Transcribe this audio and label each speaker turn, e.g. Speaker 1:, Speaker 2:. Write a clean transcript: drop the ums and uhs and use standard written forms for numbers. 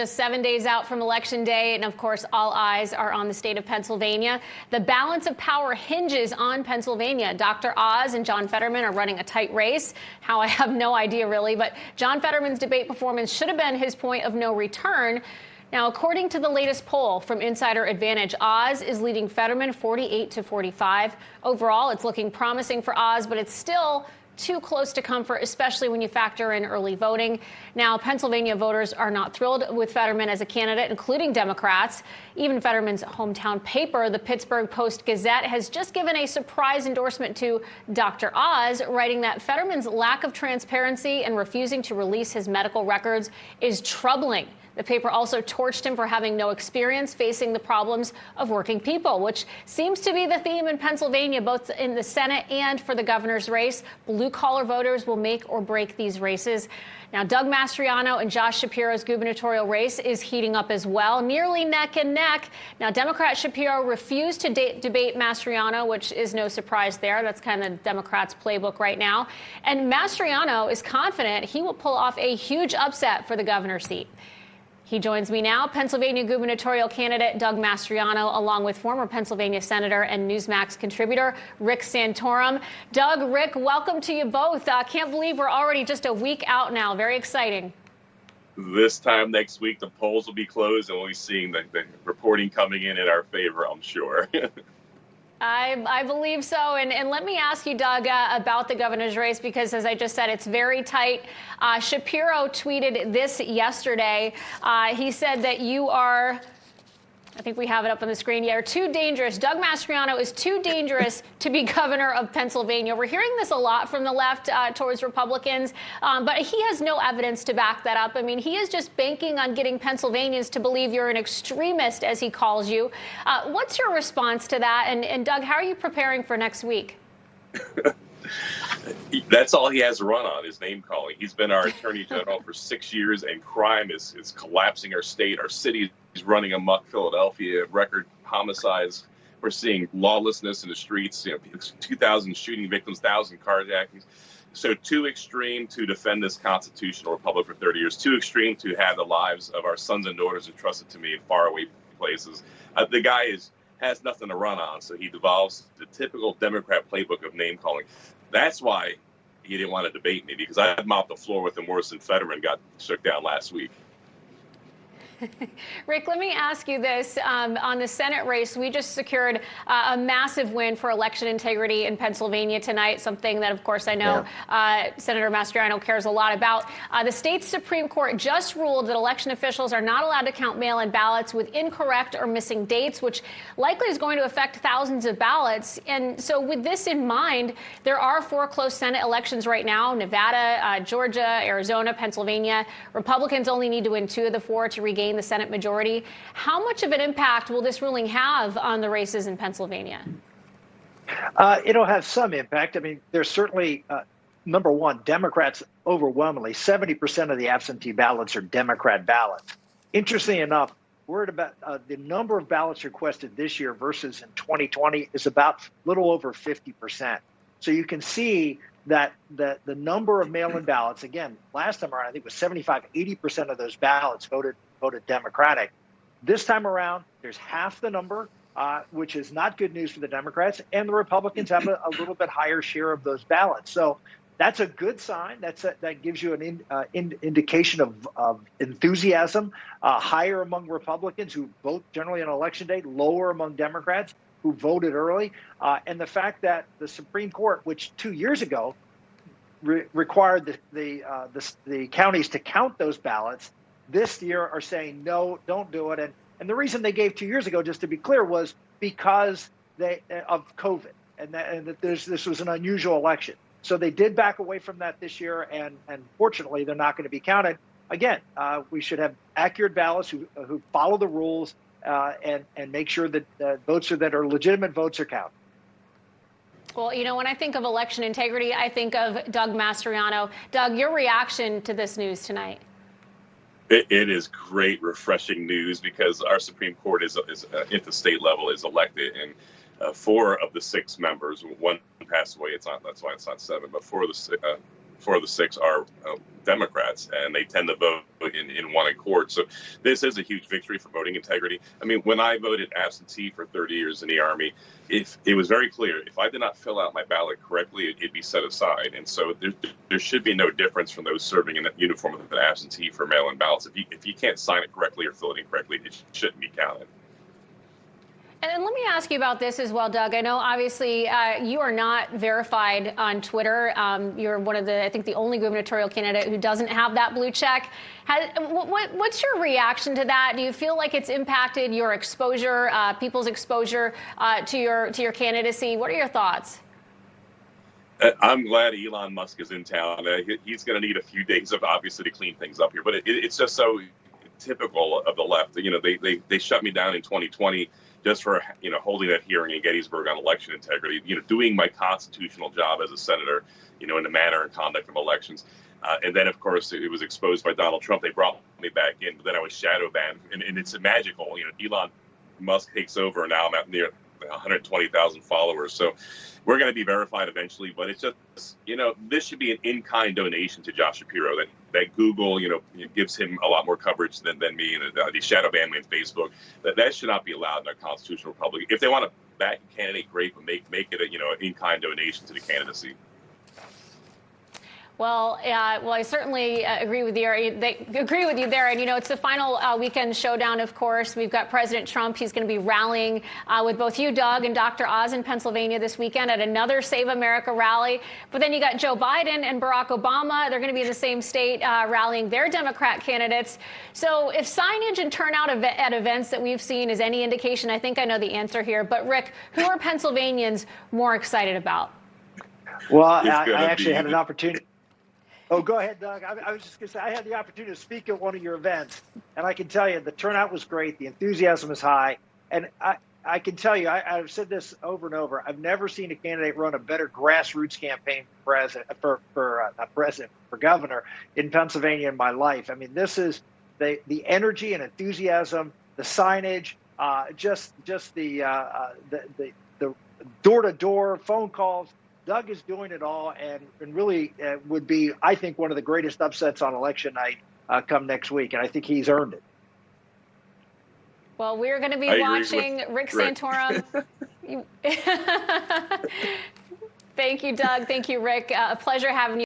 Speaker 1: Just 7 days out from Election Day, and of course, all eyes are on the state of Pennsylvania. The balance of power hinges on Pennsylvania. Dr. Oz and John Fetterman are running a tight race. How, I have no idea, really, but John Fetterman's debate performance should have been his point of no return. Now, according to the latest poll from Insider Advantage, Oz is leading Fetterman 48-45. Overall, it's looking promising for Oz, but it's still too close to comfort, especially when you factor in early voting. Now, Pennsylvania voters are not thrilled with Fetterman as a candidate, including Democrats. Even Fetterman's hometown paper, the Pittsburgh Post-Gazette, has just given a surprise endorsement to Dr. Oz, writing that Fetterman's lack of transparency and refusing to release his medical records is troubling. The paper also torched him for having no experience facing the problems of working people, which seems to be the theme in Pennsylvania, both in the Senate and for the governor's race. Blue-collar voters will make or break these races. Now, Doug Mastriano and Josh Shapiro's gubernatorial race is heating up as well, nearly neck and neck. Now, Democrat Shapiro refused to debate Mastriano, which is no surprise there. That's kind of the Democrats' playbook right now. And Mastriano is confident he will pull off a huge upset for the governor's seat. He joins me now, Pennsylvania gubernatorial candidate Doug Mastriano, along with former Pennsylvania Senator and Newsmax contributor Rick Santorum. Doug, Rick, welcome to you both. Can't believe we're already just a week out now. Very exciting.
Speaker 2: This time next week, the polls will be closed, and we'll be seeing the reporting coming in our favor, I'm sure.
Speaker 1: I believe so. And let me ask you, Doug, about the governor's race, because as I just said, it's very tight. Shapiro tweeted this yesterday. He said that you are, I think we have it up on the screen. You're too dangerous. Doug Mastriano is too dangerous to be governor of Pennsylvania. We're hearing this a lot from the left towards Republicans, but he has no evidence to back that up. I mean, he is just banking on getting Pennsylvanians to believe you're an extremist, as he calls you. What's your response to that? And Doug, how are you preparing for next week?
Speaker 2: That's all he has to run on, is name calling. He's been our attorney general for 6 years, and crime is collapsing our state. Our city is running amok. Philadelphia, record homicides. We're seeing lawlessness in the streets. 2,000 shooting victims, 1,000 carjackings. So too extreme to defend this constitutional republic for 30 years. Too extreme to have the lives of our sons and daughters entrusted to me in faraway places. The guy has nothing to run on, so he devolves the typical Democrat playbook of name calling. That's why he didn't want to debate me, because I mopped the floor with him worse than Fetterman got shook down last week.
Speaker 1: Rick, let me ask you this. On the Senate race, we just secured a massive win for election integrity in Pennsylvania tonight, something that, of course, I know Senator Mastriano cares a lot about. The state's Supreme Court just ruled that election officials are not allowed to count mail-in ballots with incorrect or missing dates, which likely is going to affect thousands of ballots. And so with this in mind, there are 4 close Senate elections right now: Nevada, Georgia, Arizona, Pennsylvania. Republicans only need to win 2 of the 4 to regain the Senate majority. How much of an impact will this ruling have on the races in Pennsylvania?
Speaker 3: It'll have some impact. I mean, there's certainly, number one, Democrats overwhelmingly, 70% of the absentee ballots are Democrat ballots. Interestingly enough, we're at about the number of ballots requested this year versus in 2020 is about a little over 50%. So you can see that the number of mail-in ballots, again, last time around, I think it was 75, 80% of those ballots voted Democratic. This time around, there's half the number, which is not good news for the Democrats, and the Republicans have a little bit higher share of those ballots. So that's a good sign. That gives you an indication of enthusiasm, higher among Republicans who vote generally on Election Day, lower among Democrats who voted early. And the fact that the Supreme Court, which 2 years ago required the counties to count those ballots, this year are saying, no, don't do it. And the reason they gave 2 years ago, just to be clear, was because of COVID and that this was an unusual election. So they did back away from that this year. And fortunately, they're not going to be counted. Again, we should have accurate ballots who follow the rules and make sure that votes that are legitimate votes are counted.
Speaker 1: Well, you know, when I think of election integrity, I think of Doug Mastriano. Doug, your reaction to this news tonight?
Speaker 2: It is great, refreshing news, because our Supreme Court is at the state level is elected, and 4 of the 6 members, 1 passed away. That's why it's not 7, but 4 of the 4 of the 6 are Democrats, and they tend to vote in one accord. So this is a huge victory for voting integrity. I mean, when I voted absentee for 30 years in the Army, if it was very clear, if I did not fill out my ballot correctly, it'd be set aside. And so there should be no difference from those serving in the uniform of an absentee for mail-in ballots. If you can't sign it correctly or fill it in correctly, it shouldn't be counted.
Speaker 1: And let me ask you about this as well, Doug. I know, obviously, you are not verified on Twitter. You're one of the, I think, the only gubernatorial candidate who doesn't have that blue check. What's your reaction to that? Do you feel like it's impacted your exposure, people's exposure to your candidacy? What are your thoughts?
Speaker 2: I'm glad Elon Musk is in town. He's going to need a few days of obviously to clean things up here, but it's just so typical of the left. You know, they shut me down in 2020. Just for, you know, holding that hearing in Gettysburg on election integrity, you know, doing my constitutional job as a senator, you know, in the manner and conduct of elections. And then, of course, it was exposed by Donald Trump. They brought me back in, but then I was shadow banned. And it's magical. You know, Elon Musk takes over, and now I'm at near 120,000 followers. So we're going to be verified eventually. But it's just, you know, this should be an in-kind donation to Josh Shapiro that Google, you know, gives him a lot more coverage than me, and the shadow ban me on Facebook. That should not be allowed in our constitutional republic. If they want to back a candidate, great, but make it a, you know, an in-kind donation to the candidacy.
Speaker 1: Well, I certainly agree with you. Agree with you there. And, you know, it's the final weekend showdown, of course. We've got President Trump. He's going to be rallying with both you, Doug, and Dr. Oz in Pennsylvania this weekend at another Save America rally. But then you got Joe Biden and Barack Obama. They're going to be in the same state rallying their Democrat candidates. So if signage and turnout at events that we've seen is any indication, I think I know the answer here. But, Rick, who are Pennsylvanians more excited about?
Speaker 3: Well, I actually had an opportunity. Oh, go ahead, Doug. I was just going to say, I had the opportunity to speak at one of your events, and I can tell you the turnout was great. The enthusiasm is high. And I can tell you, I've said this over and over, I've never seen a candidate run a better grassroots campaign for governor in Pennsylvania in my life. I mean, this is the energy and enthusiasm, the signage, just the door-to-door phone calls. Doug is doing it all, and really would be, I think, one of the greatest upsets on election night come next week, and I think he's earned it.
Speaker 1: Well, we're going to be watching Rick Santorum. Thank you, Doug. Thank you, Rick. A pleasure having you.